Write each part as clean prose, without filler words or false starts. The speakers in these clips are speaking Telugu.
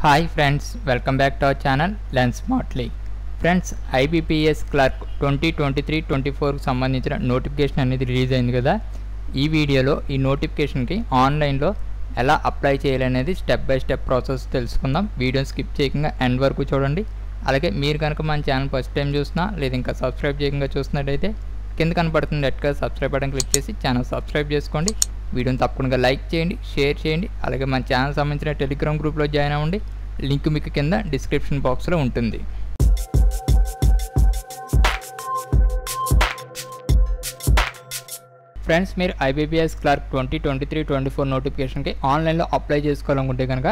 Hi friends, welcome back to our channel Learn Smartly. Friends, IBPS Clerk 2023-24 సంబంధించిన నోటిఫికేషన్ అనేది రిలీజ్ అయింది కదా. ఈ వీడియోలో ఈ నోటిఫికేషన్కి ఆన్లైన్లో ఎలా అప్లై చేయాలనేది స్టెప్ బై స్టెప్ ప్రాసెస్ తెలుసుకుందాం. వీడియోని స్కిప్ చేయకుండా ఎండ్ వరకు చూడండి. అలాగే మీరు కనుక మన ఛానల్ ఫస్ట్ టైం చూసినా లేదా ఇంకా సబ్స్క్రైబ్ చేయకుండా చూస్తున్నట్టయితే కింద కనపడుతుంది రెడ్గా సబ్స్క్రైబ్ బటన్ క్లిక్ చేసి ఛానల్ సబ్స్క్రైబ్ చేసుకోండి. వీడియోని తప్పకుండా లైక్ చేయండి, షేర్ చేయండి. అలాగే మన ఛానల్ సంబంధించిన టెలిగ్రామ్ గ్రూప్లో జాయిన్ అవ్వండి. లింక్ మీకు కింద డిస్క్రిప్షన్ బాక్స్లో ఉంటుంది. ఫ్రెండ్స్, మీరు ఐబీపీఎస్ క్లర్క్ 2023-24 నోటిఫికేషన్కి ఆన్లైన్లో అప్లై చేసుకోవాలనుకుంటే కనుక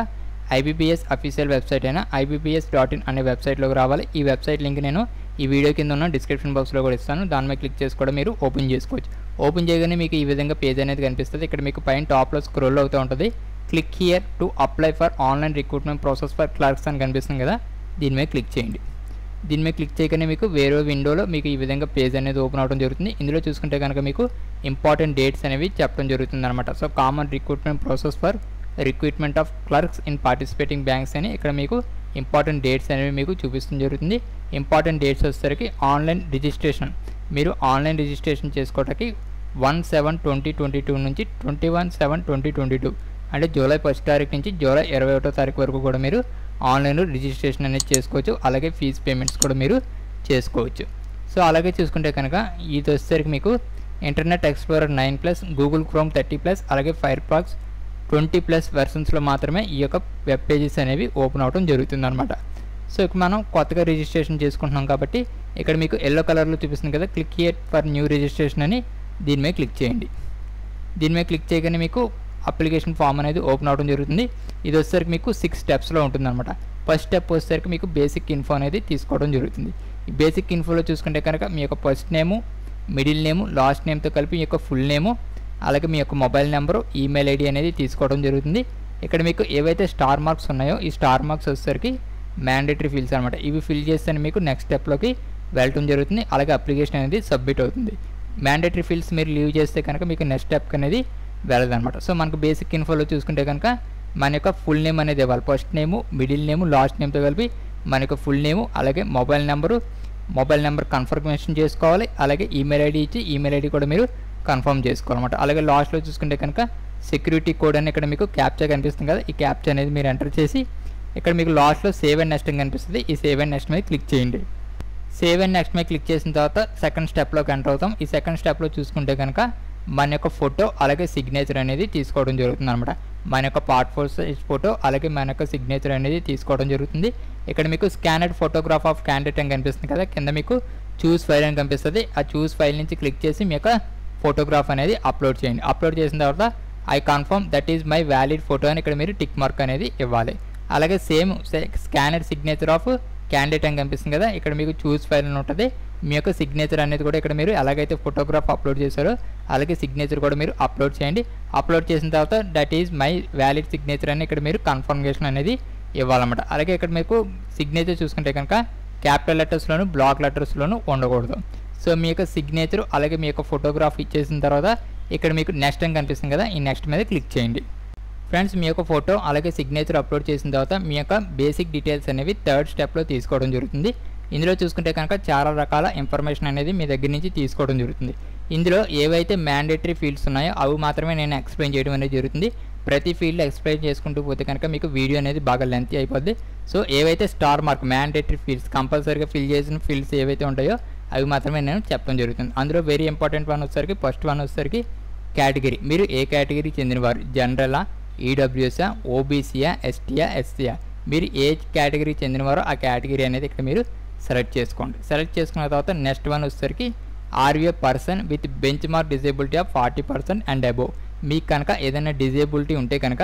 ఐబీపీఎస్ అఫీషియల్ వెబ్సైట్ అయినా IBPS.in అనే వెబ్సైట్లోకి రావాలి. ఈ వెబ్సైట్ లింక్ నేను ఈ వీడియో కింద ఉన్న డిస్క్రిప్షన్ బాక్స్లో కూడా ఇస్తాను. దాని మీద క్లిక్ చేసి కూడా మీరు ఓపెన్ చేసుకోవచ్చు. ఓపెన్ చేయగానే మీకు ఈ విధంగా పేజ్ అనేది కనిపిస్తుంది. ఇక్కడ మీకు పైన టాప్లో స్క్రోల్ అవుతూ ఉంటుంది. Click here to apply for online recruitment process for clerks అని కనిపిస్తుంది కదా, దీని మీద క్లిక్ చేయండి. దీని మీద క్లిక్ చేయగానే మీకు వేరే విండోలో మీకు ఈ విధంగా పేజ్ అనేది ఓపెన్ అవడం జరుగుతుంది. ఇందులో చూసుకుంటే కనుక మీకు ఇంపార్టెంట్ డేట్స్ అనేవి చెప్పడం జరుగుతుంది అనమాట. So common recruitment process for recruitment of clerks in participating banks అని ఇక్కడ మీకు ఇంపార్టెంట్ డేట్స్ అనేవి మీకు చూపిస్తుంది జరుగుతుంది. ఇంపార్టెంట్ డేట్స్ వచ్చేసరికి ఆన్లైన్ రిజిస్ట్రేషన్, మీరు ఆన్లైన్ రిజిస్ట్రేషన్ చేసుకోవడానికి 1/7/2022 నుంచి 21/7/2022 అంటే జూలై 1 తారీఖు నుంచి జూలై 21వ తారీఖు వరకు కూడా మీరు ఆన్లైన్లో రిజిస్ట్రేషన్ అనేది చేసుకోవచ్చు. అలాగే ఫీజు పేమెంట్స్ కూడా మీరు చేసుకోవచ్చు. సో అలాగే చూసుకుంటే కనుక ఇది వచ్చేసరికి మీకు ఇంటర్నెట్ ఎక్స్ప్లోరర్ 9+, గూగుల్ క్రోమ్ 30+, అలాగే ఫైర్ ఫాక్స్ 20+ వెర్షన్స్లో మాత్రమే ఈ యొక్క వెబ్ పేజెస్ అనేవి ఓపెన్ అవడం జరుగుతుంది అనమాట. సో ఇక్కడ మనం కొత్తగా రిజిస్ట్రేషన్ చేసుకుంటున్నాం కాబట్టి ఇక్కడ మీకు ఎల్లో కలర్లో చూపిస్తుంది కదా, click here for new registration అని దీని మీద క్లిక్ చేయండి. దీని మీద క్లిక్ చేయగానే మీకు అప్లికేషన్ ఫామ్ అనేది ఓపెన్ అవడం జరుగుతుంది. ఇది వచ్చేసరికి మీకు 6 స్టెప్స్లో ఉంటుంది అనమాట. ఫస్ట్ స్టెప్ వచ్చేసరికి మీకు బేసిక్ ఇన్ఫో అనేది తీసుకోవడం జరుగుతుంది. ఈ బేసిక్ ఇన్ఫోలో చూసుకుంటే కనుక మీ యొక్క first name, middle name, last నేమ్తో కలిపి మీ యొక్క ఫుల్ నేము, అలాగే మీ యొక్క మొబైల్ నెంబరు, ఈమెయిల్ ఐడి అనేది తీసుకోవడం జరుగుతుంది. ఇక్కడ మీకు ఏవైతే స్టార్ మార్క్స్ ఉన్నాయో ఈ స్టార్ మార్క్స్ వచ్చేసరికి మ్యాండేటరీ ఫీల్డ్స్ అనమాట. ఇవి ఫిల్ చేస్తే మీకు నెక్స్ట్ స్టెప్లోకి వెళ్ళటం జరుగుతుంది. అలాగే అప్లికేషన్ అనేది సబ్మిట్ అవుతుంది. మ్యాండేటరీ ఫీల్డ్స్ మీరు లీవ్ చేస్తే కనుక మీకు నెక్స్ట్ స్టెప్ అనేది వెళ్ళదనమాట. సో మనకు బేసిక్ ఇన్ఫోలో చూసుకుంటే కనుక మన యొక్క ఫుల్ నేమ్ అనేది ఇవ్వాలి. First name, middle name, last నేమ్తో కలిపి మన యొక్క ఫుల్ నేము, అలాగే మొబైల్ నెంబర్ కన్ఫర్మేషన్ చేసుకోవాలి. అలాగే ఈమెయిల్ ఐడి ఇచ్చి ఈమెయిల్ ఐడి కూడా మీరు కన్ఫర్మ్ చేసుకోవాలన్నమాట. అలాగే లాస్ట్లో చూసుకుంటే కనుక సెక్యూరిటీ కోడ్ అని ఇక్కడ మీకు క్యాప్చా కనిపిస్తుంది కదా, ఈ క్యాప్చా అనేది మీరు ఎంటర్ చేసి ఇక్కడ మీకు లాస్ట్లో సేవ్ అండ్ నెక్స్ట్ అని కనిపిస్తుంది. ఈ సేవ్ అండ్ నెక్స్ట్ మీద క్లిక్ చేయండి. సేవ్ అండ్ నెక్స్ట్ మీద క్లిక్ చేసిన తర్వాత సెకండ్ స్టెప్లోకి ఎంటర్ అవుతాం. ఈ సెకండ్ స్టెప్లో చూసుకుంటే కనుక మన యొక్క ఫోటో అలాగే సిగ్నేచర్ అనేది తీసుకోవడం జరుగుతుంది అనమాట. మన యొక్క పాస్పోర్ట్ సైజ్ ఫోటో అలాగే మన యొక్క సిగ్నేచర్ అనేది తీసుకోవడం జరుగుతుంది. ఇక్కడ మీకు స్కానర్డ్ ఫోటోగ్రాఫ్ ఆఫ్ క్యాండిడేట్ అని కనిపిస్తుంది కదా, కింద మీకు చూస్ ఫైల్ అని కనిపిస్తుంది. ఆ చూస్ ఫైల్ నుంచి క్లిక్ చేసి మీ యొక్క ఫోటోగ్రాఫ్ అనేది అప్లోడ్ చేయండి. అప్లోడ్ చేసిన తర్వాత I confirm that is my valid photo అని ఇక్కడ మీరు టిక్ మార్క్ అనేది ఇవ్వాలి. అలాగే సేమ్ స్కానర్డ్ సిగ్నేచర్ ఆఫ్ క్యాండిడేట్ అని కనిపిస్తుంది కదా, ఇక్కడ మీకు చూస్ ఫైల్ అని ఉంటుంది. మీ యొక్క సిగ్నేచర్ అనేది కూడా ఇక్కడ మీరు ఎలాగైతే ఫోటోగ్రాఫ్ అప్లోడ్ చేశారో అలాగే సిగ్నేచర్ కూడా మీరు అప్లోడ్ చేయండి. అప్లోడ్ చేసిన తర్వాత that is my valid signature అని ఇక్కడ మీరు కన్ఫర్మేషన్ అనేది ఇవ్వాలన్నమాట. అలాగే ఇక్కడ మీకు సిగ్నేచర్ చూసుకుంటే కనుక క్యాపిటల్ లెటర్స్లోను బ్లాక్ లెటర్స్లోను ఉండకూడదు. సో మీ యొక్క సిగ్నేచర్ అలాగే మీ యొక్క ఫోటోగ్రాఫ్ ఇచ్చేసిన తర్వాత ఇక్కడ మీకు నెక్స్ట్ అని కనిపిస్తుంది కదా, ఈ నెక్స్ట్ మీద క్లిక్ చేయండి. ఫ్రెండ్స్, మీ యొక్క ఫోటో అలాగే సిగ్నేచర్ అప్లోడ్ చేసిన తర్వాత మీ యొక్క బేసిక్ డీటెయిల్స్ అనేవి థర్డ్ స్టెప్లో తీసుకోవడం జరుగుతుంది. ఇందులో చూసుకుంటే కనుక చాలా రకాల ఇన్ఫర్మేషన్ అనేది మీ దగ్గర నుంచి తీసుకోవడం జరుగుతుంది. ఇందులో ఏవైతే మ్యాండేటరీ ఫీల్డ్స్ ఉన్నాయో అవి మాత్రమే నేను ఎక్స్ప్లెయిన్ చేయడం అనేది జరుగుతుంది. ప్రతి ఫీల్డ్ ఎక్స్ప్లెయిన్ చేసుకుంటూ పోతే కనుక మీకు వీడియో అనేది బాగా లెంతీ అయిపోద్ది. సో ఏవైతే స్టార్ మార్క్ మ్యాండేటరీ ఫీల్డ్స్ కంపల్సరీగా ఫిల్ చేసిన ఫీల్డ్స్ ఏవైతే ఉంటాయో అవి మాత్రమే నేను చెప్పడం జరుగుతుంది. అందులో వెరీ ఇంపార్టెంట్ వన్ వచ్చేసరికి ఫస్ట్ వన్ వచ్చేసరికి కేటగిరీ. మీరు ఏ కేటగిరీకి చెందినవారు, జనరలా, ఈడబ్ల్యూఎస్ఆ, ఓబీసీయా, ఎస్టీయా, ఎస్సీయా, మీరు ఏ కేటగిరీకి చెందినవారో ఆ కేటగిరీ అనేది ఇక్కడ మీరు సెలెక్ట్ చేసుకోండి. సెలెక్ట్ చేసుకున్న తర్వాత నెక్స్ట్ వన్ వచ్చేసరికి are you person with benchmark disability of 40% and above. మీకు కనుక ఏదైనా డిజేబిలిటీ ఉంటే కనుక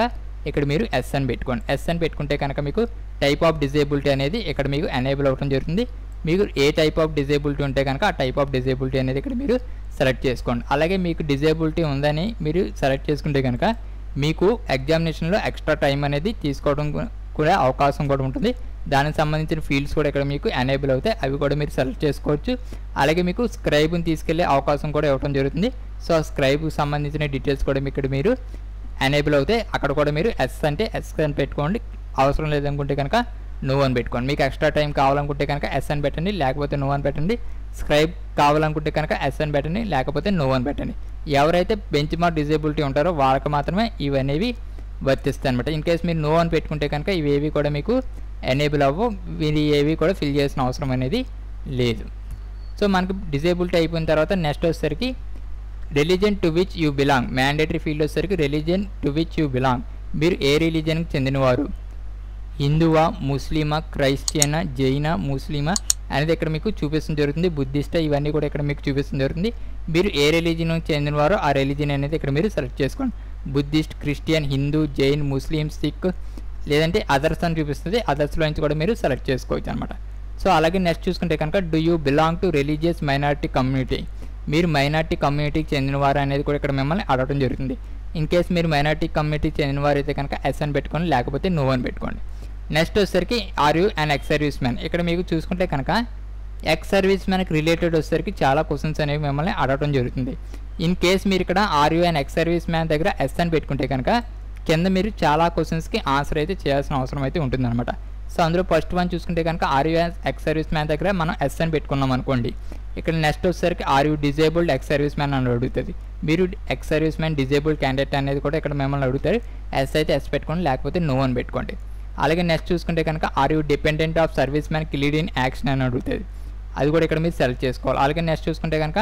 ఇక్కడ మీరు ఎస్ అని పెట్టుకోండి. ఎస్ అని పెట్టుకుంటే కనుక మీకు టైప్ ఆఫ్ డిజేబిలిటీ అనేది ఇక్కడ మీకు ఎనేబుల్ అవ్వడం జరుగుతుంది. మీకు ఏ టైప్ ఆఫ్ డిజేబిలిటీ ఉంటే కనుక ఆ టైప్ ఆఫ్ డిజేబిలిటీ అనేది ఇక్కడ మీరు సెలెక్ట్ చేసుకోండి. అలాగే మీకు డిజేబిలిటీ ఉందని మీరు సెలెక్ట్ చేసుకుంటే కనుక మీకు ఎగ్జామినేషన్లో ఎక్స్ట్రా టైం అనేది తీసుకోవడం కూడా అవకాశం కూడా ఉంటుంది. దానికి సంబంధించిన ఫీల్డ్స్ కూడా ఇక్కడ మీకు ఎనేబుల్ అవుతాయి, అవి కూడా మీరు సెలెక్ట్ చేసుకోవచ్చు. అలాగే మీకు స్క్రైబ్ని తీసుకెళ్లే అవకాశం కూడా ఇవ్వడం జరుగుతుంది. సో ఆ స్క్రైబ్కి సంబంధించిన డీటెయిల్స్ కూడా ఇక్కడ మీరు ఎనేబుల్ అవుతాయి. అక్కడ కూడా మీరు ఎస్ అంటే ఎస్ అని పెట్టుకోండి. అవసరం లేదనుకుంటే కనుక నో అని పెట్టుకోండి. మీకు ఎక్స్ట్రా టైం కావాలనుకుంటే కనుక ఎస్ అని పెట్టండి, లేకపోతే నో అని పెట్టండి. స్క్రైబ్ కావాలనుకుంటే కనుక ఎస్ అని పెట్టండి, లేకపోతే నో అని పెట్టండి. ఎవరైతే బెంచ్ మార్క్ డిజేబిలిటీ ఉంటారో వాళ్ళకి మాత్రమే ఇవనేవి వర్తిస్తాయి అనమాట. ఇన్ కేస్ మీరు నో అని పెట్టుకుంటే కనుక ఇవేవి కూడా మీకు ఎనేబుల్ అవ్వవు, మీరు ఏవి కూడా ఫిల్ చేసిన అవసరం అనేది లేదు. సో మనకి డిజేబిలిటీ అయిపోయిన తర్వాత నెక్స్ట్ వచ్చేసరికి religion to which you belong. Mandatory field వచ్చేసరికి religion to which you belong. మీరు ఏ రిలీజియన్కి చెందినవారు, హిందువా, ముస్లిమా, క్రైస్టియనా, జైనా, ముస్లిమా అనేది ఇక్కడ మీకు చూపిస్తుంది జరుగుతుంది. బుద్ధిస్ట్ ఇవన్నీ కూడా ఇక్కడ మీకు చూపిస్తుంది జరుగుతుంది. మీరు ఏ రిలీజియన్కి చెందినవారో ఆ రిలీజియన్ అనేది ఇక్కడ మీరు సెలెక్ట్ చేసుకోండి. బుద్ధిస్ట్, క్రిస్టియన్, హిందూ, జైన్, ముస్లిం, సిక్ లేదంటే అదర్స్ అని చూపిస్తుంది. అదర్స్లో నుంచి కూడా మీరు సెలెక్ట్ చేసుకోవచ్చు అనమాట. సో అలాగే నెక్స్ట్ చూసుకుంటే కనుక do you belong to religious minority community. మీరు మైనారిటీ కమ్యూనిటీకి చెందినవారు అనేది కూడా ఇక్కడ మిమ్మల్ని అడగడం జరుగుతుంది. ఇన్ కేస్ మీరు మైనారిటీ కమ్యూనిటీకి చెందినవారు అయితే కనుక ఎస్ అని పెట్టుకోండి, లేకపోతే నో అని పెట్టుకోండి. నెక్స్ట్ వచ్చేసరికి are you and ex serviceman. ఇక్కడ మీకు చూసుకుంటే కనుక ఎక్స్ సర్వీస్ మ్యాన్కి రిలేటెడ్ వచ్చేసరికి చాలా క్వశ్చన్స్ అనేవి మిమ్మల్ని అడగడం జరుగుతుంది. ఇన్ కేస్ మీరు ఇక్కడ are you and ex serviceman దగ్గర ఎస్ అని పెట్టుకుంటే కనుక కింద మీరు చాలా క్వశ్చన్స్కి ఆన్సర్ అయితే చేయాల్సిన అవసరం అయితే ఉంటుందన్నమాట. సో అందులో ఫస్ట్ వన్ చూసుకుంటే కనుక are you ex serviceman దగ్గర మనం ఎస్ అని పెట్టుకున్నాం అనుకోండి. ఇక్కడ నెక్స్ట్ వచ్చేసరికి are you disabled ex serviceman అని అడుగుతుంది. మీరు ex serviceman disabled candidate అనేది కూడా ఇక్కడ మిమ్మల్ని అడుగుతారు. ఎస్ అయితే ఎస్ పెట్టుకోండి, లేకపోతే నో అని పెట్టుకోండి. అలాగే నెక్స్ట్ చూసుకుంటే కనుక are you dependent of serviceman killed in action అని అడుగుతుంది. అది కూడా ఇక్కడ మీరు సెలెక్ట్ చేసుకోవాలి. అలాగే నెక్స్ట్ చూసుకుంటే కనుక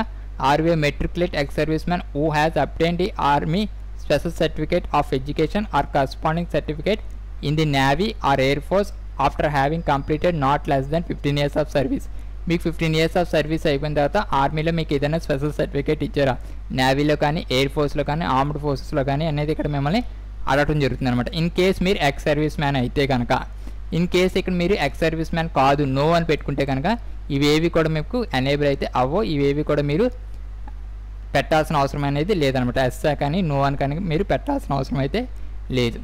are you matriculate ex serviceman who has obtained the army special certificate of education or corresponding certificate in the navy or air force after having completed not less than 15 years of service. మీకు 15 years ఆఫ్ సర్వీస్ అయిపోయిన తర్వాత ఆర్మీలో మీకు ఏదైనా స్పెషల్ సర్టిఫికేట్ ఇచ్చారా, నేవీలో కానీ, ఎయిర్ ఫోర్స్లో కానీ, ఆర్మ్డ్ ఫోర్సెస్లో కానీ అనేది ఇక్కడ మిమ్మల్ని అడగడం జరుగుతుంది అనమాట. ఇన్ కేస్ మీరు ఎక్స్ సర్వీస్ మ్యాన్ అయితే కనుక, ఇన్ కేస్ ఇక్కడ మీరు ఎక్స్ సర్వీస్ మ్యాన్ కాదు నో అని పెట్టుకుంటే కనుక ఇవేవి కూడా మీకు ఎనేబుల్ అయితే అవ్వో, ఇవేవి కూడా మీరు పెట్టాల్సిన అవసరం అనేది లేదనమాట. ఎస్ కానీ నో అని కానీ మీరు పెట్టాల్సిన అవసరం అయితే లేదు.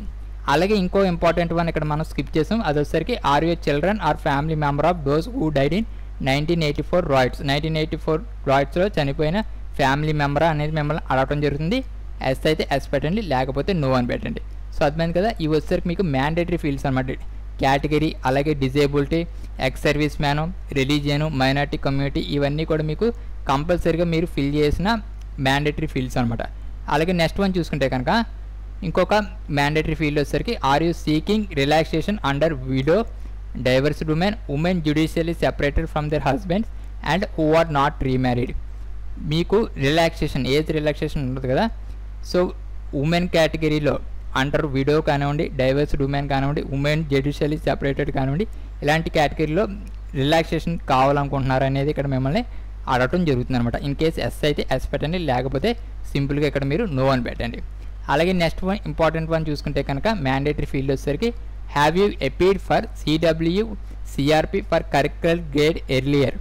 అలాగే ఇంకో ఇంపార్టెంట్ వన్ ఇక్కడ మనం స్కిప్ చేసాం. అది వచ్చేసరికి are you children or family member of those who died in 1984 riots. 1984 రాయిట్స్లో చనిపోయిన ఫ్యామిలీ మెంబర్ అనేది మిమ్మల్ని అడగడం జరుగుతుంది. ఎస్ అయితే ఎస్ పెట్టండి, లేకపోతే నో అని పెట్టండి. సో అర్థమైంది కదా. ఇవి వచ్చేసరికి మీకు మ్యాండేటరీ ఫీల్డ్స్ అనమాట. కేటగిరీ, అలాగే disability, ex service man, religion, minority community ఇవన్నీ కూడా మీకు కంపల్సరీగా మీరు ఫిల్ చేసిన మ్యాండేటరీ ఫీల్డ్స్ అనమాట. అలాగే నెక్స్ట్ వన్ చూసుకుంటే కనుక ఇంకొక మ్యాండేటరీ ఫీల్డ్ వచ్చేసరికి are you seeking relaxation under widow, divorced women judicially separated from their husbands and who are not remarried. మీకు రిలాక్సేషన్, ఏజ్ రిలాక్సేషన్ ఉంటుంది కదా. సో ఉమెన్ కేటగిరీలో అండర్ విడో కానివ్వండి, డైవర్స్డ్ ఉమెన్ కానివ్వండి, ఉమెన్ జ్యుడిషియలీ సెపరేటెడ్ కానివ్వండి, ఇలాంటి కేటగిరీలో రిలాక్సేషన్ కావాలనుకుంటున్నారు అనేది ఇక్కడ మిమ్మల్ని అడగటం జరుగుతుంది అనమాట. ఇన్ కేస్ ఎస్ అయితే ఎస్ పెట్టండి, లేకపోతే సింపుల్గా ఇక్కడ మీరు నో అని పెట్టండి. అలాగే నెక్స్ట్ వన్ ఇంపార్టెంట్ వన్ చూసుకుంటే కనుక మ్యాండేటరీ ఫీల్డ్ వచ్చేసరికి have you appeared for CW CRP for curricular grade earlier.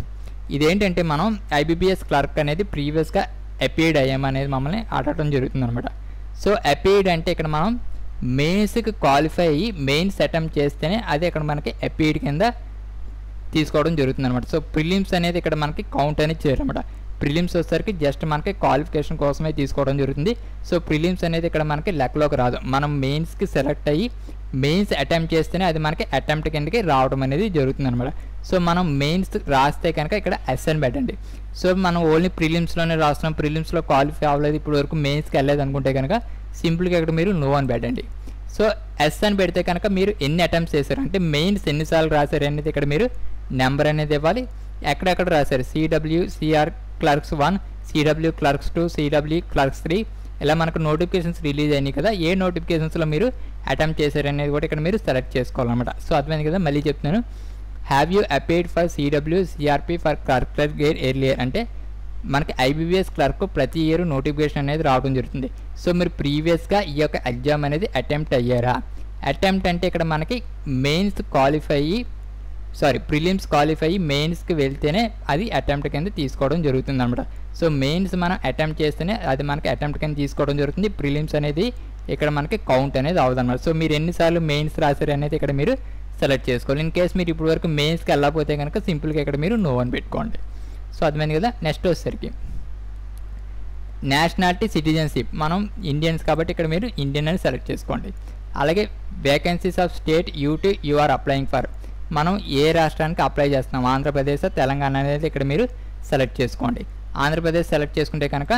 ఇదేంటంటే మనం ఐబీపీఎస్ క్లర్క్ అనేది ప్రీవియస్గా అపీర్డ్ అయ్యామనేది మమ్మల్ని అడగటం జరుగుతుంది అనమాట. సో అపీర్డ్ అంటే ఇక్కడ మనం మెయిన్స్కి క్వాలిఫై అయ్యి మెయిన్స్ అటెంప్ట్ చేస్తేనే అది ఇక్కడ మనకి అపీర్డ్ కింద తీసుకోవడం జరుగుతుంది అనమాట. సో ప్రిలిమ్స్ అనేది ఇక్కడ మనకి కౌంట్ అనేది చేయరన్నమాట. ప్రిలిమ్స్ వచ్చేసరికి జస్ట్ మనకి క్వాలిఫికేషన్ కోసమే తీసుకోవడం జరుగుతుంది. సో ప్రిలిమ్స్ అనేది ఇక్కడ మనకి లెక్కలోకి రాదు. మనం మెయిన్స్కి సెలెక్ట్ అయ్యి మెయిన్స్ అటెంప్ట్ చేస్తేనే అది మనకి అటెంప్ట్ కిందకి రావడం అనేది జరుగుతుంది అనమాట. సో మనం మెయిన్స్ రాస్తే కనుక ఇక్కడ ఎస్ అని పెట్టండి. సో మనం ఓన్లీ ప్రిలిమ్స్లోనే రాస్తున్నాం, ప్రిలిమ్స్లో క్వాలిఫై అవ్వలేదు, ఇప్పుడు వరకు మెయిన్స్కి వెళ్ళలేదు అనుకుంటే కనుక సింపుల్గా ఇక్కడ మీరు నో అని పెట్టండి. సో ఎస్ అని పెడితే కనుక మీరు ఎన్ని అటెంప్ట్స్ చేశారు అంటే మెయిన్స్ ఎన్నిసార్లు రాశారు అనేది ఇక్కడ మీరు నెంబర్ అనేది ఇవ్వాలి. ఎక్కడెక్కడ రాశారు, CR clerks 1, CW clerks 2, CW clerks 3 ఇలా మనకు నోటిఫికేషన్స్ రిలీజ్ అయినాయి కదా. ఏ నోటిఫికేషన్స్లో మీరు అటెంప్ట్ చేశారు అనేది కూడా ఇక్కడ మీరు సెలెక్ట్ చేసుకోవాలన్నమాట. సో అర్థమైంది కదా. మళ్ళీ చెప్తున్నాను, have you appeared for CW CRP for curricular grade earlier అంటే మనకి ఐబీబీఎస్ క్లర్క్ ప్రతి ఇయర్ నోటిఫికేషన్ అనేది రావడం జరుగుతుంది. సో మీరు ప్రీవియస్గా ఈ యొక్క ఎగ్జామ్ అనేది అటెంప్ట్ అయ్యారా, అటెంప్ట్ అంటే ఇక్కడ మనకి మెయిన్స్ క్వాలిఫై ప్రిలిమ్స్ క్వాలిఫై మెయిన్స్కి వెళ్తేనే అది అటెంప్ట్ కింద తీసుకోవడం జరుగుతుంది అనమాట. సో మెయిన్స్ మనం అటెంప్ట్ చేస్తేనే అది మనకి అటెంప్ట్ కింద తీసుకోవడం జరుగుతుంది. ప్రిలిమ్స్ అనేది ఇక్కడ మనకి కౌంట్ అనేది అవ్వదన్నమాట. సో మీరు ఎన్నిసార్లు మెయిన్స్ రాశారు అనేది ఇక్కడ మీరు సెలెక్ట్ చేసుకోవాలి. ఇన్ కేస్ మీరు ఇప్పుడు వరకు మెయిన్స్కి వెళ్ళకపోతే కనుక సింపుల్గా ఇక్కడ మీరు నో అని పెట్టుకోండి. సో అర్థమైంది కదా. నెక్స్ట్ వచ్చేసరికి నేషనాలిటీ సిటిజన్షిప్, మనం ఇండియన్స్ కాబట్టి ఇక్కడ మీరు ఇండియన్ అని సెలెక్ట్ చేసుకోండి. అలాగే vacancies of state UT you are applying for, మనం ఏ రాష్ట్రానికి అప్లై చేస్తున్నాం, ఆంధ్రప్రదేశ్ తెలంగాణ అనేది ఇక్కడ మీరు సెలెక్ట్ చేసుకోండి. ఆంధ్రప్రదేశ్ సెలెక్ట్ చేసుకుంటే కనుక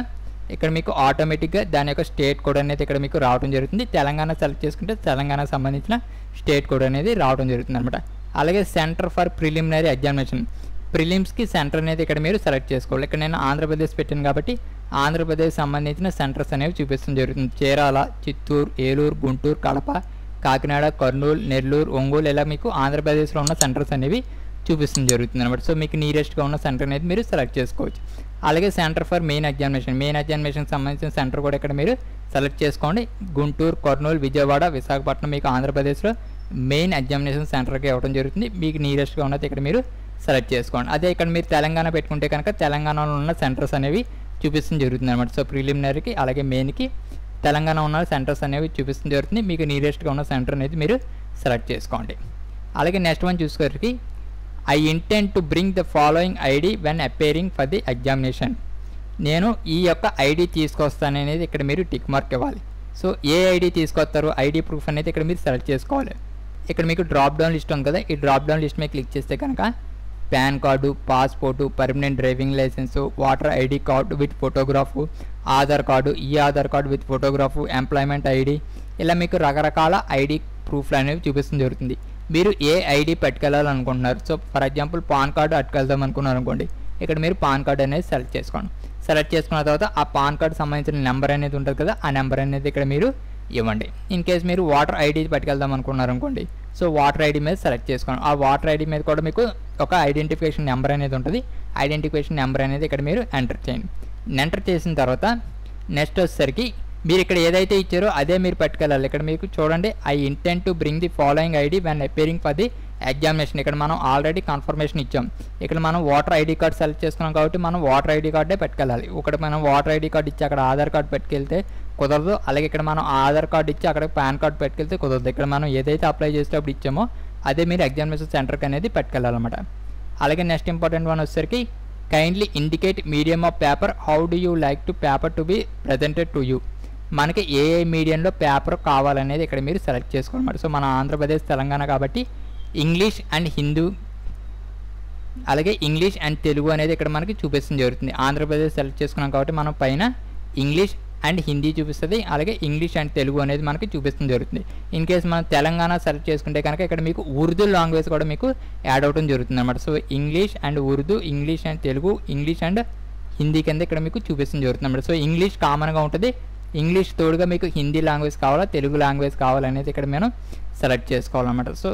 ఇక్కడ మీకు ఆటోమేటిక్గా దాని యొక్క స్టేట్ కోడ్ అనేది ఇక్కడ మీకు రావడం జరుగుతుంది. తెలంగాణ సెలెక్ట్ చేసుకుంటే తెలంగాణకు సంబంధించిన స్టేట్ కోడ్ అనేది రావడం జరుగుతుంది అనమాట. అలాగే సెంటర్ ఫర్ ప్రిలిమినరీ ఎగ్జామినేషన్, ప్రిలిమ్స్కి సెంటర్ అనేది ఇక్కడ మీరు సెలెక్ట్ చేసుకోవాలి. ఇక్కడ నేను ఆంధ్రప్రదేశ్ పెట్టాను కాబట్టి ఆంధ్రప్రదేశ్ సంబంధించిన సెంటర్స్ అనేవి చూపించడం జరుగుతుంది. చీరాల, చిత్తూరు, ఏలూరు, గుంటూరు, కడప, కాకినాడ, కర్నూలు, నెల్లూరు, ఒంగోలు ఇలా మీకు ఆంధ్రప్రదేశ్లో ఉన్న సెంటర్స్ అనేవి చూపిస్తుంది జరుగుతుంది అనమాట. సో మీకు నియరెస్ట్గా ఉన్న సెంటర్ అనేది మీరు సెలెక్ట్ చేసుకోవచ్చు. అలాగే సెంటర్ ఫర్ మెయిన్ ఎగ్జామినేషన్ సంబంధించిన సెంటర్ కూడా ఇక్కడ మీరు సెలెక్ట్ చేసుకోండి. గుంటూరు, కర్నూలు, విజయవాడ, విశాఖపట్నం మీకు ఆంధ్రప్రదేశ్లో మెయిన్ ఎగ్జామినేషన్ సెంటర్కి ఇవ్వడం జరుగుతుంది. మీకు నియరెస్ట్గా ఉన్నది ఇక్కడ మీరు సెలెక్ట్ చేసుకోండి. అదే ఇక్కడ మీరు తెలంగాణ పెట్టుకుంటే కనుక తెలంగాణలో ఉన్న సెంటర్స్ అనేవి చూపిస్తుంది జరుగుతుంది అనమాట. సో ప్రిలిమినరీకి అలాగే మెయిన్కి తెలంగాణ ఉన్న సెంటర్స్ అనేవి చూపిస్తుంది జరుగుతుంది. మీకు నియరెస్ట్గా ఉన్న సెంటర్ అనేది మీరు సెలెక్ట్ చేసుకోండి. అలాగే నెక్స్ట్ వన్ చూసుకొరికి I intend to bring the following ID when appearing for the examination, నేను ఈ యొక్క ఐడి తీసుకొస్తాను అనేది ఇక్కడ మీరు టిక్ మార్క్ ఇవ్వాలి. సో ఏ ఐడి తీసుకొస్తారు, ఐడి ప్రూఫ్ అనేది ఇక్కడ మీరు సెలెక్ట్ చేసుకోవాలి. ఇక్కడ మీకు డ్రాప్ డౌన్ లిస్ట్ ఉంది కదా, ఈ డ్రాప్ డౌన్ లిస్ట్ మీద క్లిక్ చేస్తే కనుక PAN card, passport, permanent driving licence, voter ID card with photograph, Aadhaar card, ఈ Aadhaar card with photograph, employment ID ఇలా మీకు రకరకాల ఐడి ప్రూఫ్లు అనేవి చూపిస్తుంది జరుగుతుంది. మీరు ఏ ఐడి పట్టుకెళ్ళాలనుకుంటున్నారు, so for example PAN card అట్టుకెళ్దాం అనుకున్నారు అనుకోండి, ఇక్కడ మీరు పాన్ కార్డు అనేది సెలెక్ట్ చేసుకోండి. సెలెక్ట్ చేసుకున్న తర్వాత ఆ పాన్ కార్డు సంబంధించిన నెంబర్ అనేది ఉంటుంది కదా, ఆ నెంబర్ అనేది ఇక్కడ మీరు ఇవ్వండి. ఇన్ కేస్ మీరు వాటర్ ఐడి పట్టుకెళ్దాం అనుకున్నారు అనుకోండి, సో వాటర్ ఐడి మీద సెలెక్ట్ చేసుకోండి. ఆ వాటర్ ఐడి మీద కూడా మీకు ఒక ఐడెంటిఫికేషన్ నెంబర్ అనేది ఉంటుంది. ఐడెంటిఫికేషన్ నెంబర్ అనేది ఇక్కడ మీరు ఎంటర్ చేయండి. ఎంటర్ చేసిన తర్వాత నెక్స్ట్ వచ్చేసరికి మీరు ఇక్కడ ఏదైతే ఇచ్చారో అదే మీరు పట్టుకెళ్ళాలి. ఇక్కడ మీకు చూడండి I intend to bring the following ID when appearing for the examination, ఇక్కడ మనం ఆల్రెడీ కన్ఫర్మేషన్ ఇచ్చాం. ఇక్కడ మనం వాటర్ ఐడి కార్డ్ సెలెక్ట్ చేసుకున్నాం కాబట్టి మనం వాటర్ ఐడి కార్డే పట్టుకెళ్ళాలి. ఇక్కడ మనం వాటర్ ఐడి కార్డు ఇచ్చి అక్కడ ఆధార్ కార్డు పట్టుకెళ్తే కుదరదు. అలాగే ఇక్కడ మనం ఆధార్ కార్డు ఇచ్చి అక్కడ పాన్ కార్డు పట్టుకెళ్తే కుదరదు. ఇక్కడ మనం ఏదైతే అప్లై చేసేటప్పుడు ఇచ్చామో అదే మీరు ఎగ్జామినేషన్ సెంటర్కి అనేది పట్టుకెళ్ళాలన్నమాట. అలాగే నెక్స్ట్ ఇంపార్టెంట్ వన్ వచ్చేసరికి kindly indicate medium of paper, how do you like to paper to be presented to you, మనకి ఏ మీడియంలో పేపర్ కావాలనేది ఇక్కడ మీరు సెలెక్ట్ చేసుకోవాలన్నమాట. సో మన ఆంధ్రప్రదేశ్ తెలంగాణ కాబట్టి ఇంగ్లీష్ అండ్ హిందూ అలాగే ఇంగ్లీష్ అండ్ తెలుగు అనేది ఇక్కడ మనకి చూపిస్తుంది జరుగుతుంది. ఆంధ్రప్రదేశ్ సెలెక్ట్ చేసుకున్నాం కాబట్టి మనం పైన ఇంగ్లీష్ అండ్ హిందీ చూపిస్తుంది, అలాగే ఇంగ్లీష్ అండ్ తెలుగు అనేది మనకి చూపిస్తుంది జరుగుతుంది. ఇన్ కేస్ మనం తెలంగాణ సెలెక్ట్ చేసుకుంటే కనుక ఇక్కడ మీకు ఉర్దూ లాంగ్వేజ్ కూడా మీకు యాడ్ అవడం జరుగుతుంది అన్నమాట. So English and Urdu, English and Telugu, English and Hindi కింద ఇక్కడ మీకు చూపిస్తుంది జరుగుతుంది అన్నమాట. సో ఇంగ్లీష్ కామన్గా ఉంటుంది, ఇంగ్లీష్ తోడుగా మీకు హిందీ లాంగ్వేజ్ కావాలా, తెలుగు లాంగ్వేజ్ కావాలనేది ఇక్కడ మనం సెలెక్ట్ చేసుకోవాలన్నమాట. సో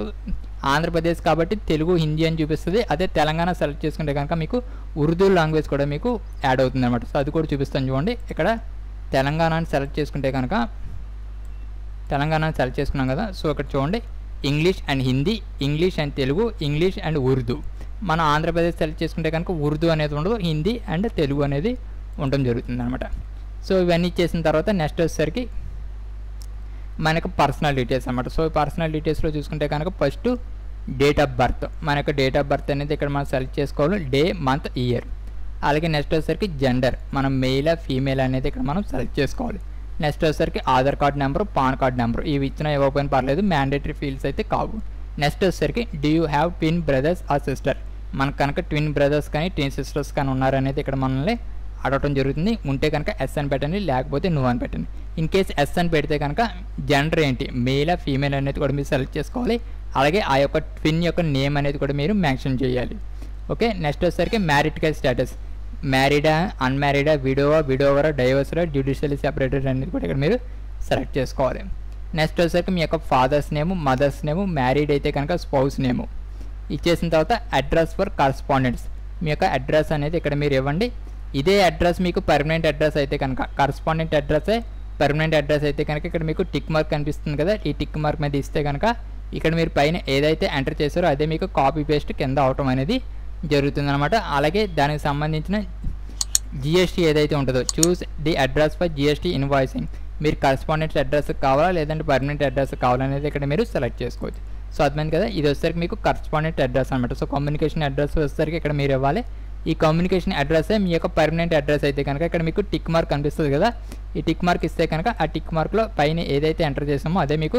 ఆంధ్రప్రదేశ్ కాబట్టి తెలుగు, హిందీ అని చూపిస్తుంది. అదే తెలంగాణ సెలెక్ట్ చేసుకుంటే కనుక మీకు ఉర్దూ లాంగ్వేజ్ కూడా మీకు యాడ్ అవుతుంది అనమాట. సో అది కూడా చూపిస్తాను చూడండి. ఇక్కడ తెలంగాణని సెలెక్ట్ చేసుకుంటే కనుక తెలంగాణని సెలెక్ట్ చేసుకున్నాం కదా, సో ఇక్కడ చూడండి English and Hindi, English and Telugu, English and Urdu. మన ఆంధ్రప్రదేశ్ సెలెక్ట్ చేసుకుంటే కనుక ఉర్దూ అనేది ఉండదు, హిందీ అండ్ తెలుగు అనేది ఉండడం జరుగుతుంది అనమాట. సో ఇవన్నీ చేసిన తర్వాత నెక్స్ట్ వచ్చేసరికి మనకు పర్సనల్ డీటెయిల్స్ అనమాట. సో పర్సనల్ డీటెయిల్స్లో చూసుకుంటే కనుక ఫస్ట్ డేట్ ఆఫ్ బర్త్, మన యొక్క డేట్ ఆఫ్ బర్త్ అనేది ఇక్కడ మనం సెలెక్ట్ చేసుకోవాలి, డే, మంత్, ఇయర్. అలాగే నెక్స్ట్ వచ్చేసరికి జెండర్, మనం మెయిలా ఫీమేల్ అనేది ఇక్కడ మనం సెలెక్ట్ చేసుకోవాలి. నెక్స్ట్ వచ్చేసరికి Aadhaar card number, pan card number, ఇవి ఇచ్చినా ఇవ్వకపోయినా పర్లేదు, మ్యాండేటరీ ఫీల్డ్స్ అయితే కావు. నెక్స్ట్ వచ్చేసరికి do you have twin brothers are sister, మనకు కనుక ట్విన్ బ్రదర్స్ కానీ ట్విన్ సిస్టర్స్ కానీ ఉన్నారనేది ఇక్కడ మనల్ని అడగటం జరుగుతుంది. ఉంటే కనుక ఎస్ అని పెట్టండి, లేకపోతే నువ్వు అని పెట్టండి. ఇన్ కేస్ ఎస్ అని పెడితే కనుక జెండర్ ఏంటి, మేలా ఫీమేల్ అనేది కూడా మీరు సెలెక్ట్ చేసుకోవాలి. అలాగే ఆ యొక్క ట్విన్ యొక్క నేమ్ అనేది కూడా మీరు మెన్షన్ చేయాలి. ఓకే, నెక్స్ట్ వచ్చేసరికి మ్యారిటల్ స్టేటస్, మ్యారీడా, అన్మ్యారీడా, విడోవరా, డైవర్సరా, జ్యుడిషియల్లీ సెపరేటెడ్ అనేది కూడా ఇక్కడ మీరు సెలెక్ట్ చేసుకోవాలి. నెక్స్ట్ వచ్చేసరికి మీ యొక్క ఫాదర్స్ నేము, మదర్స్ నేము, మ్యారీడ్ అయితే కనుక స్పౌస్ నేము ఇచ్చేసిన తర్వాత అడ్రస్ ఫర్ కరస్పాండెంట్స్, మీ యొక్క అడ్రస్ అనేది ఇక్కడ మీరు ఇవ్వండి. ఇదే అడ్రస్ మీకు పర్మనెంట్ అడ్రస్ అయితే కనుక, కరస్పాండెంట్ అడ్రస్ పర్మనెంట్ అడ్రస్ అయితే కనుక ఇక్కడ మీకు టిక్ మార్క్ కనిపిస్తుంది కదా, ఈ టిక్ మార్క్ మీద ఇస్తే కనుక ఇక్కడ మీరు పైన ఏదైతే ఎంటర్ చేశారో అదే మీకు కాపీ పేస్ట్ కింద అవటం అనేది జరుగుతుందన్నమాట. అలాగే దానికి సంబంధించిన జిఎస్టీ ఏదైతే ఉంటుందో, choose the address for GST invoicing, మీరు కరస్పాండెంట్ అడ్రస్ కావాలా లేదంటే పర్మనెంట్ అడ్రస్ కావాలనేది ఇక్కడ మీరు సెలెక్ట్ చేసుకోవచ్చు. సో అర్థమైంది కదా, ఇది వచ్చేసరికి మీకు కరస్పాండెంట్ అడ్రస్ అనమాట. సో కమ్యూనికేషన్ అడ్రస్ వచ్చేసరికి ఇక్కడ మీరు ఇవ్వాలి. ఈ కమ్యూనికేషన్ అడ్రస్ మీ యొక్క పర్మనెంట్ అడ్రస్ అయితే కనుక ఇక్కడ మీకు టిక్ మార్క్ కనిపిస్తుంది కదా, ఈ టిక్ మార్క్ ఇస్తే కనుక ఆ టిక్ మార్క్లో పైన ఏదైతే ఎంటర్ చేసామో అదే మీకు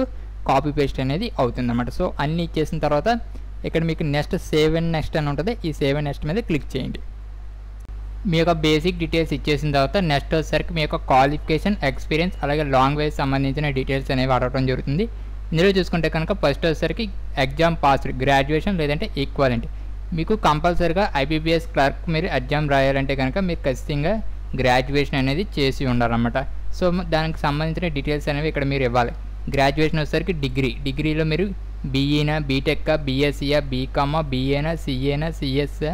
కాపీ పేస్ట్ అనేది అవుతుందన్నమాట. సో అన్నీ ఇచ్చేసిన తర్వాత ఇక్కడ మీకు నెక్స్ట్ సేవ్ అండ్ నెక్స్ట్ అని ఉంటుంది. ఈ సేవ్ అండ్ నెక్స్ట్ మీద క్లిక్ చేయండి. మీ యొక్క బేసిక్ డీటెయిల్స్ ఇచ్చేసిన తర్వాత నెక్స్ట్ వచ్చేసరికి మీ యొక్క క్వాలిఫికేషన్, ఎక్స్పీరియన్స్ అలాగే లాంగ్వేజ్ సంబంధించిన డీటెయిల్స్ అనేవి అడగడం జరుగుతుంది. ఇందులో చూసుకుంటే కనుక ఫస్ట్ వచ్చేసరికి ఎగ్జామ్ పాస్డ్, గ్రాడ్యుయేషన్ లేదంటే ఈక్వాలెంట్. మీకు కంపల్సరీగా ఐబీపీఎస్ క్లర్క్ మీరు ఎగ్జామ్ రాయాలంటే కనుక మీరు ఖచ్చితంగా గ్రాడ్యుయేషన్ అనేది చేసి ఉండాలన్నమాట. సో దానికి సంబంధించిన డీటెయిల్స్ అనేవి ఇక్కడ మీరు ఇవ్వాలి. గ్రాడ్యుయేషన్ వచ్చేసరికి డిగ్రీలో మీరు బీఈనా, బీటెక్కా, బీఎస్సీయా, బీకామా, బీఏనా, సిఏనా, సిఎస్ఆ,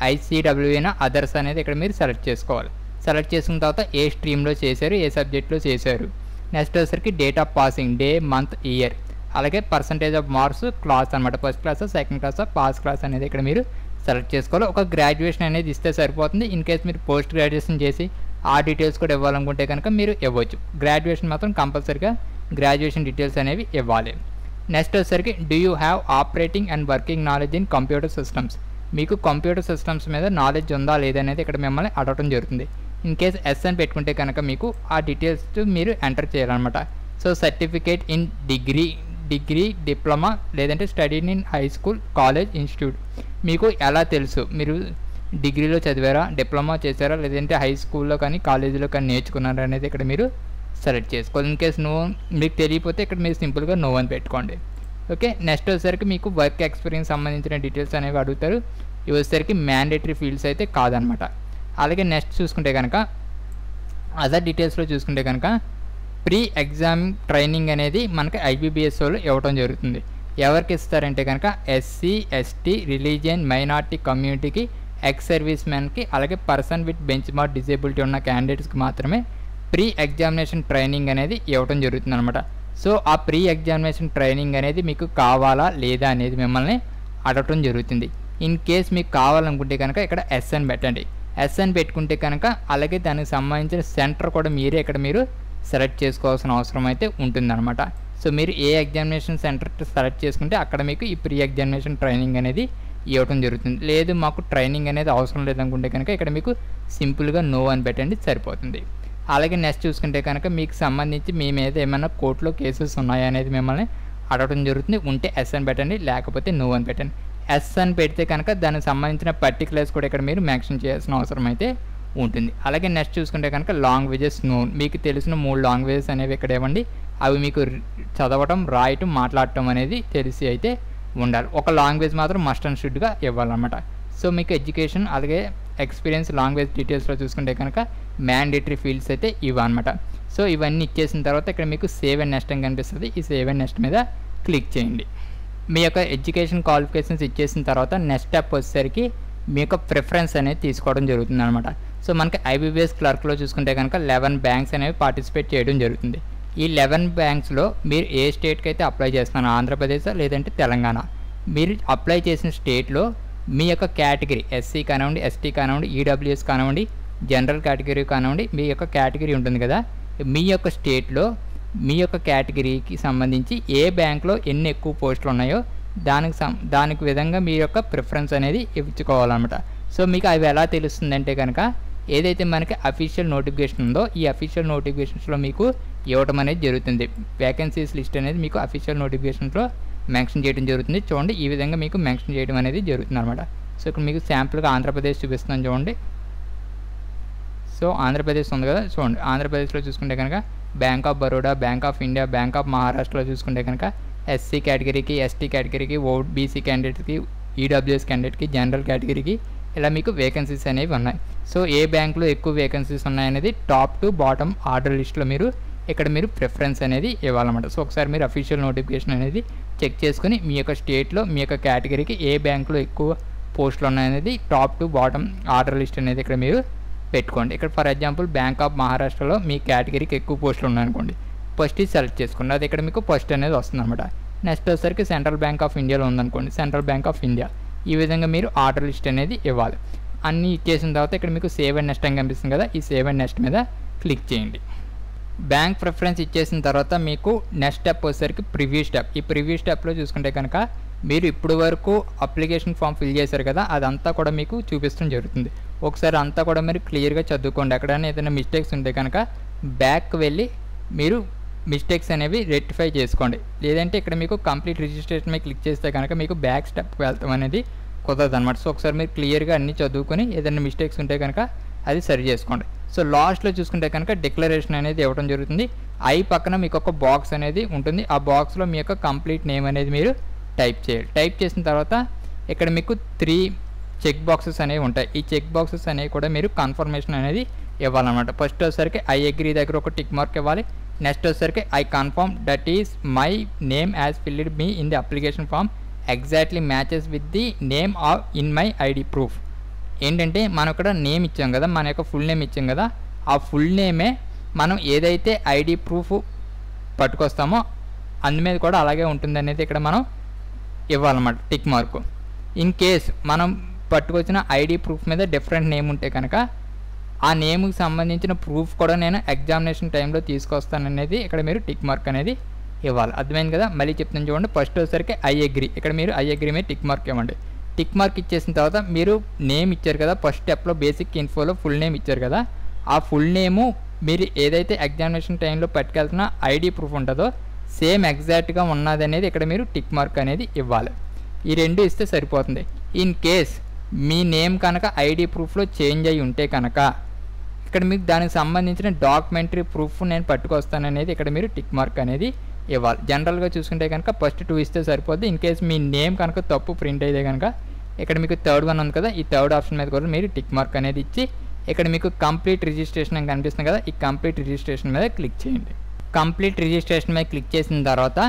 ఐసీడబ్ల్యూఏనా, అదర్స్ అనేది ఇక్కడ మీరు సెలెక్ట్ చేసుకోవాలి. సెలెక్ట్ చేసుకున్న తర్వాత ఏ స్ట్రీమ్లో చేశారు, ఏ సబ్జెక్ట్లో చేశారు. నెక్స్ట్ వచ్చేసరికి date of passing, day, month, year, అలాగే పర్సంటేజ్ ఆఫ్ మార్క్స్, క్లాస్ అనమాట. First class, second class, pass class అనేది ఇక్కడ మీరు సెలెక్ట్ చేసుకోవాలి. ఒక గ్రాడ్యుయేషన్ అనేది ఇస్తే సరిపోతుంది. ఇన్ కేస్ మీరు పోస్ట్ గ్రాడ్యుయేషన్ చేసి ఆ డీటెయిల్స్ కూడా ఇవ్వాలనుకుంటే కనుక మీరు ఇవ్వచ్చు. గ్రాడ్యుయేషన్ మాత్రం కంపల్సరీగా గ్రాడ్యుయేషన్ డీటెయిల్స్ అనేవి ఇవ్వాలి. నెక్స్ట్ వచ్చేసరికి do you have operating and working knowledge in computer systems. మీకు కంప్యూటర్ సిస్టమ్స్ మీద నాలెడ్జ్ ఉందా లేదనేది ఇక్కడ మిమ్మల్ని అడగడం జరుగుతుంది. ఇన్ కేస్ ఎస్ అని పెట్టుకుంటే కనుక మీకు ఆ డీటెయిల్స్ మీరు ఎంటర్ చేయాలన్నమాట. So certificate in degree, diploma లేదంటే study in high school, college, institute. మీకు ఎలా తెలుసు మీరు డిగ్రీలో చదివారా, డిప్లొమా చేశారా, లేదంటే హై స్కూల్లో కానీ కాలేజీలో కానీ నేర్చుకున్నారా అనేది ఇక్కడ మీరు సెలెక్ట్ చేసుకోవాలి. ఇన్ కేస్ నో మీకు తెలియకపోతే ఇక్కడ మీరు సింపుల్గా నో అని పెట్టుకోండి. ఓకే. నెక్స్ట్ వచ్చేసరికి మీకు వర్క్ ఎక్స్పీరియన్స్ సంబంధించిన డీటెయిల్స్ అనేవి అడుగుతారు. ఇవి వచ్చేసరికి మ్యాండేటరీ ఫీల్డ్స్ అయితే కాదనమాట. అలాగే నెక్స్ట్ చూసుకుంటే కనుక అదర్ డీటెయిల్స్లో చూసుకుంటే కనుక ప్రీ ఎగ్జామ్ ట్రైనింగ్ అనేది మనకి ఐబీపీఎస్ వాళ్ళు ఇవ్వడం జరుగుతుంది. ఎవరికి ఇస్తారంటే కనుక ఎస్సీ, ఎస్టీ, రిలీజియన్, మైనార్టీ కమ్యూనిటీకి, ఎక్స్ సర్వీస్ మ్యాన్కి, అలాగే person with benchmark disability ఉన్న క్యాండిడేట్స్కి మాత్రమే ప్రీ ఎగ్జామినేషన్ ట్రైనింగ్ అనేది ఇవ్వడం జరుగుతుంది అనమాట. సో ఆ ప్రీ ఎగ్జామినేషన్ ట్రైనింగ్ అనేది మీకు కావాలా లేదా అనేది మిమ్మల్ని అడగటం జరుగుతుంది. ఇన్ కేస్ మీకు కావాలనుకుంటే కనుక ఇక్కడ ఎస్ అని పెట్టండి. ఎస్ అని పెట్టుకుంటే కనుక అలాగే దానికి సంబంధించిన సెంటర్ కూడా మీరే ఇక్కడ మీరు సెలెక్ట్ చేసుకోవాల్సిన అవసరం అయితే ఉంటుందన్నమాట. సో మీరు ఏ ఎగ్జామినేషన్ సెంటర్ సెలెక్ట్ చేసుకుంటే అక్కడ మీకు ఈ ప్రీ ఎగ్జామినేషన్ ట్రైనింగ్ అనేది ఇవ్వడం జరుగుతుంది. లేదు మాకు ట్రైనింగ్ అనేది అవసరం లేదనుకుంటే కనుక ఇక్కడ మీకు సింపుల్గా నో అని పెట్టండి, సరిపోతుంది. అలాగే నెక్స్ట్ చూసుకుంటే కనుక మీకు సంబంధించి మీ మీద ఏమైనా కోర్టులో కేసెస్ ఉన్నాయా అనేది మిమ్మల్ని అడగడం జరుగుతుంది. ఉంటే ఎస్ అని పెట్టండి, లేకపోతే నో అని పెట్టండి. ఎస్ అని పెడితే కనుక దానికి సంబంధించిన పర్టికులర్స్ కూడా ఇక్కడ మీరు మెన్షన్ చేయాల్సిన అవసరం అయితే ఉంటుంది. అలాగే నెక్స్ట్ చూసుకుంటే కనుక లాంగ్వేజెస్ నోన్, మీకు తెలిసిన 3 లాంగ్వేజెస్ అనేవి ఇక్కడ ఇవ్వండి. అవి మీకు చదవటం, రాయటం, మాట్లాడటం అనేది తెలిసి అయితే ఉండాలి. ఒక లాంగ్వేజ్ మాత్రం మస్ట్ అండ్ షుడ్గా ఇవ్వాలన్నమాట. సో మీకు ఎడ్యుకేషన్ అలాగే ఎక్స్పీరియన్స్, లాంగ్వేజ్ డీటెయిల్స్లో చూసుకుంటే కనుక మ్యాండేటరీ ఫీల్డ్స్ అయితే ఇవన్నమాట. సో ఇవన్నీ ఇచ్చేసిన తర్వాత ఇక్కడ మీకు సేవ్ అండ్ నెక్స్ట్ అని కనిపిస్తుంది. ఈ సేవ్ అండ్ నెక్స్ట్ మీద క్లిక్ చేయండి. మీ యొక్క ఎడ్యుకేషన్ క్వాలిఫికేషన్స్ ఇచ్చేసిన తర్వాత నెక్స్ట్ స్టెప్ వచ్చేసరికి మీ యొక్క ప్రిఫరెన్స్ అనేది తీసుకోవడం జరుగుతుంది అనమాట. సో మనకి ఐబీపీఎస్ క్లర్క్లో చూసుకుంటే కనుక 11 బ్యాంక్స్ అనేవి పార్టిసిపేట్ చేయడం జరుగుతుంది. ఈ 11 బ్యాంక్స్లో మీరు ఏ స్టేట్కి అయితే అప్లై చేస్తున్నారు, ఆంధ్రప్రదేశ్ లేదంటే తెలంగాణ, మీరు అప్లై చేసిన స్టేట్లో మీ యొక్క కేటగిరీ ఎస్సీ కానివ్వండి, ఎస్టీ కానివ్వండి, ఈడబ్ల్యూఎస్ కానివ్వండి, జనరల్ కేటగిరీ కానివ్వండి, మీ యొక్క కేటగిరీ ఉంటుంది కదా, మీ యొక్క స్టేట్లో మీ యొక్క కేటగిరీకి సంబంధించి ఏ బ్యాంక్లో ఎన్ని ఎక్కువ పోస్టులు ఉన్నాయో దానికి విధంగా మీ యొక్క ప్రిఫరెన్స్ అనేది ఇచ్చుకోవాలన్నమాట. సో మీకు అవి ఎలా తెలుస్తుందంటే కనుక ఏదైతే మనకి అఫీషియల్ నోటిఫికేషన్ ఉందో ఈ అఫీషియల్ నోటిఫికేషన్స్లో మీకు ఇవ్వడం అనేది జరుగుతుంది. వేకెన్సీస్ లిస్ట్ అనేది మీకు అఫీషియల్ నోటిఫికేషన్స్లో మెన్షన్ చేయడం జరుగుతుంది. చూడండి ఈ విధంగా మీకు మెన్షన్ చేయడం అనేది జరుగుతుంది అనమాట. సో ఇక్కడ మీకు శాంపుల్గా ఆంధ్రప్రదేశ్ చూపిస్తున్నాను చూడండి. సో ఆంధ్రప్రదేశ్ ఉంది కదా, చూడండి ఆంధ్రప్రదేశ్లో చూసుకుంటే కనుక bank of Baroda, bank of India, bank of మహారాష్ట్రలో చూసుకుంటే కనుక ఎస్సీ కేటగిరీకి, ఎస్టీ కేటగిరీకి, బీసీ క్యాండిడేట్కి, ఈడబ్ల్యూఎస్ క్యాండిడేట్కి, జనరల్ కేటగిరీకి ఇలా మీకు వేకెన్సీస్ అనేవి ఉన్నాయి. సో ఏ బ్యాంకులో ఎక్కువ వేకెన్సీస్ ఉన్నాయనేది టాప్ టు బాటమ్ ఆర్డర్ లిస్ట్లో మీరు ఇక్కడ మీరు ప్రిఫరెన్స్ అనేది ఇవ్వాలన్నమాట. సో ఒకసారి మీరు అఫీషియల్ నోటిఫికేషన్ అనేది చెక్ చేసుకుని మీ యొక్క స్టేట్లో మీ యొక్క కేటగిరీకి ఏ బ్యాంకులో ఎక్కువ పోస్టులు ఉన్నాయనేది top to bottom order list అనేది ఇక్కడ మీరు పెట్టుకోండి. ఇక్కడ ఫర్ ఎగ్జాంపుల్ బ్యాంక్ ఆఫ్ మహారాష్ట్రలో మీ కేటగిరీకి ఎక్కువ పోస్టులు ఉన్నాయనుకోండి, ఫస్ట్ ఇది సెలెక్ట్ చేసుకోండి, అది ఇక్కడ మీకు ఫస్ట్ అనేది వస్తుంది అనమాట. నెక్స్ట్ వచ్చేసరికి సెంట్రల్ బ్యాంక్ ఆఫ్ ఇండియాలో ఉందనుకోండి, సెంట్రల్ బ్యాంక్ ఆఫ్ ఇండియా. ఈ విధంగా మీరు ఆర్డర్ లిస్ట్ అనేది ఇవ్వాలి. అన్నీ ఇచ్చేసిన తర్వాత ఇక్కడ మీకు సేవ్ అండ్ నెక్స్ట్ అని కనిపిస్తుంది కదా, ఈ సేవ్ అండ్ నెక్స్ట్ మీద క్లిక్ చేయండి. బ్యాంక్ ప్రిఫరెన్స్ ఇచ్చేసిన తర్వాత మీకు నెక్స్ట్ స్టెప్ వచ్చేసరికి ప్రివ్యూ స్టెప్. ఈ ప్రివ్యూ స్టెప్లో చూసుకుంటే కనుక మీరు ఇప్పుడు వరకు అప్లికేషన్ ఫామ్ ఫిల్ చేశారు కదా, అదంతా కూడా మీకు చూపించడం జరుగుతుంది. ఒకసారి అంతా కూడా మీరు క్లియర్గా చదువుకోండి. ఎక్కడైనా ఏదైనా మిస్టేక్స్ ఉంటే కనుక బ్యాక్ వెళ్ళి మీరు మిస్టేక్స్ అనేవి రెక్టిఫై చేసుకోండి. లేదంటే ఇక్కడ మీకు కంప్లీట్ రిజిస్ట్రేషన్ మీద క్లిక్ చేస్తే కనుక మీకు బ్యాక్ స్టెప్కి వెళ్తాం అనేది కుదరదు అనమాట. సో ఒకసారి మీరు క్లియర్గా అన్నీ చదువుకొని ఏదైనా మిస్టేక్స్ ఉంటే కనుక అది సరి చేసుకోండి. సో లాస్ట్లో చూసుకుంటే కనుక డిక్లరేషన్ అనేది ఇవ్వడం జరుగుతుంది. ఐ పక్కన మీకు ఒక బాక్స్ అనేది ఉంటుంది. ఆ బాక్స్లో మీ యొక్క కంప్లీట్ నేమ్ అనేది మీరు టైప్ చేయాలి. టైప్ చేసిన తర్వాత ఇక్కడ మీకు 3 చెక్ బాక్సెస్ అనేవి ఉంటాయి. ఈ చెక్ బాక్సెస్ అనేవి కూడా మీరు కన్ఫర్మేషన్ అనేది ఇవ్వాలన్నమాట. ఫస్ట్ వచ్చేసరికి ఐ అగ్రీ దగ్గర ఒక టిక్ మార్క్ ఇవ్వాలి. నెక్స్ట్ వచ్చేసరికి I confirm that is my name as filled me in the application form exactly matches with the name of in my ID proof. ఏంటంటే మనం ఇక్కడ నేమ్ ఇచ్చాం కదా, మన యొక్క ఫుల్ నేమ్ ఇచ్చాం కదా, ఆ ఫుల్ నేమే మనం ఏదైతే ఐడి ప్రూఫ్ పట్టుకొస్తామో అందు మీద కూడా అలాగే ఉంటుంది అనేది ఇక్కడ మనం ఇవ్వాలన్నమాట టిక్ మార్కు. ఇన్ కేస్ మనం పట్టుకొచ్చిన ఐడి ప్రూఫ్ మీద డిఫరెంట్ నేమ్ ఉంటే కనుక ఆ నేమ్కి సంబంధించిన ప్రూఫ్ కూడా నేను ఎగ్జామినేషన్ టైంలో తీసుకొస్తాననేది ఇక్కడ మీరు టిక్ మార్క్ అనేది ఇవ్వాలి. అర్థమైంది కదా? మళ్ళీ చెప్తాను చూడండి. ఫస్ట్ వచ్చేసరికి ఐ అగ్రీ, ఇక్కడ మీరు ఐ అగ్రీ మీద టిక్ మార్క్ ఇవ్వండి. టిక్ మార్క్ ఇచ్చేసిన తర్వాత మీరు నేమ్ ఇచ్చారు కదా, ఫస్ట్ స్టెప్లో బేసిక్ ఇన్ఫోలో ఫుల్ నేమ్ ఇచ్చారు కదా, ఆ ఫుల్ నేము మీరు ఏదైతే ఎగ్జామినేషన్ టైంలో పట్టుకెళ్తున్న ఐడి ప్రూఫ్ ఉంటుందో సేమ్ ఎగ్జాక్ట్గా ఉన్నది అనేది ఇక్కడ మీరు టిక్ మార్క్ అనేది ఇవ్వాలి. ఈ రెండు ఇస్తే సరిపోతుంది. ఇన్ కేస్ మీ నేమ్ కనుక ఐడి ప్రూఫ్లో చేంజ్ అయ్యి ఉంటే కనుక ఇక్కడ మీకు దానికి సంబంధించిన డాక్యుమెంటరీ ప్రూఫ్ నేను పట్టుకొస్తాననేది ఇక్కడ మీరు టిక్ మార్క్ అనేది ఇవ్వాలి. జనరల్గా చూసుకుంటే కనుక ఫస్ట్ 2 ఇస్తే సరిపోద్ది. ఇన్ కేస్ మీ నేమ్ కనుక తప్పు ప్రింట్ అయితే కనుక ఇక్కడ మీకు థర్డ్ వన్ ఉంది కదా, ఈ థర్డ్ ఆప్షన్ మీద కూడా మీరు టిక్ మార్క్ అనేది ఇచ్చి ఇక్కడ మీకు కంప్లీట్ రిజిస్ట్రేషన్ అని కనిపిస్తుంది కదా, ఈ కంప్లీట్ రిజిస్ట్రేషన్ మీద క్లిక్ చేయండి. కంప్లీట్ రిజిస్ట్రేషన్ మీద క్లిక్ చేసిన తర్వాత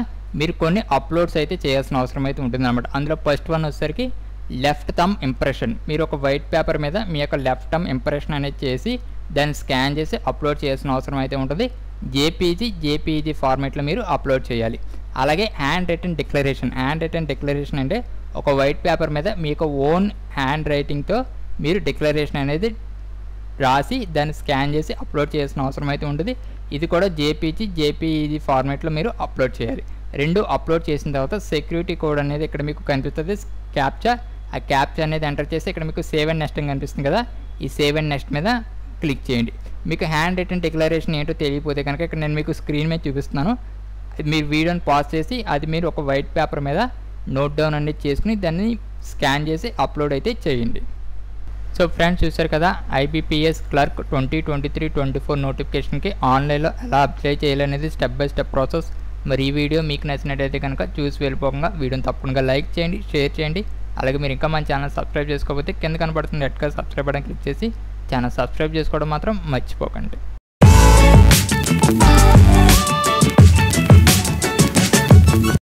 మీరు కొన్ని అప్లోడ్స్ అయితే చేయాల్సిన అవసరం అయితే ఉంటుంది అనమాట. అందులో ఫస్ట్ వన్ వచ్చేసరికి లెఫ్ట్ థంబ్ ఇంప్రెషన్. మీరు ఒక వైట్ పేపర్ మీద మీ యొక్క లెఫ్ట్ థంబ్ ఇంప్రెషన్ అనేది చేసి దాన్ని స్కాన్ చేసి అప్లోడ్ చేయాల్సిన అవసరం అయితే ఉంటుంది. జేపీజీ ఫార్మేట్లో మీరు అప్లోడ్ చేయాలి. అలాగే handwritten declaration. Handwritten declaration అంటే ఒక వైట్ పేపర్ మీద మీ యొక్క ఓన్ హ్యాండ్ రైటింగ్తో మీరు డిక్లరేషన్ అనేది రాసి దాన్ని స్కాన్ చేసి అప్లోడ్ చేయాల్సిన అవసరం అయితే ఉంటుంది. ఇది కూడా జేపీజీ ఫార్మేట్లో మీరు అప్లోడ్ చేయాలి. రెండు అప్లోడ్ చేసిన తర్వాత సెక్యూరిటీ కోడ్ అనేది ఇక్కడ మీకు కనిపిస్తుంది, క్యాప్చా. ఆ క్యాప్చా అనేది ఎంటర్ చేసి ఇక్కడ మీకు సేవ్ అండ్ నెక్స్ట్ అని కనిపిస్తుంది కదా, ఈ సేవ్ అండ్ నెక్స్ట్ మీద క్లిక్ చేయండి. మీకు హ్యాండ్ రిటన్ డిక్లరేషన్ ఏంటో తెలియకపోతే కనుక ఇక్కడ నేను మీకు స్క్రీన్ మీద చూపిస్తున్నాను. మీరు వీడియోని పాజ్ చేసి అది మీరు ఒక వైట్ పేపర్ మీద నోట్ డౌన్ అనేది చేసుకుని దాన్ని స్కాన్ చేసి అప్లోడ్ అయితే చేయండి. సో ఫ్రెండ్స్ చూసారు కదా, ఐబీపీఎస్ క్లర్క్ 2023-24 నోటిఫికేషన్కి ఆన్లైన్లో ఎలా అప్లై చేయాలనేది స్టెప్ బై స్టెప్ ప్రాసెస్. మరి ఈ వీడియో మీకు నచ్చినట్టయితే కనుక చూసి వెళ్ళిపోకుండా వీడియోని తప్పకుండా లైక్ చేయండి, షేర్ చేయండి. అలాగే మీరు ఇంకా మన ఛానల్ సబ్స్క్రైబ్ చేసుకోకపోతే కింద కనబడుతుంది red colour subscribe button click చేసి ఛానల్ సబ్స్క్రైబ్ చేసుకోవడం మాత్రం మర్చిపోకండి.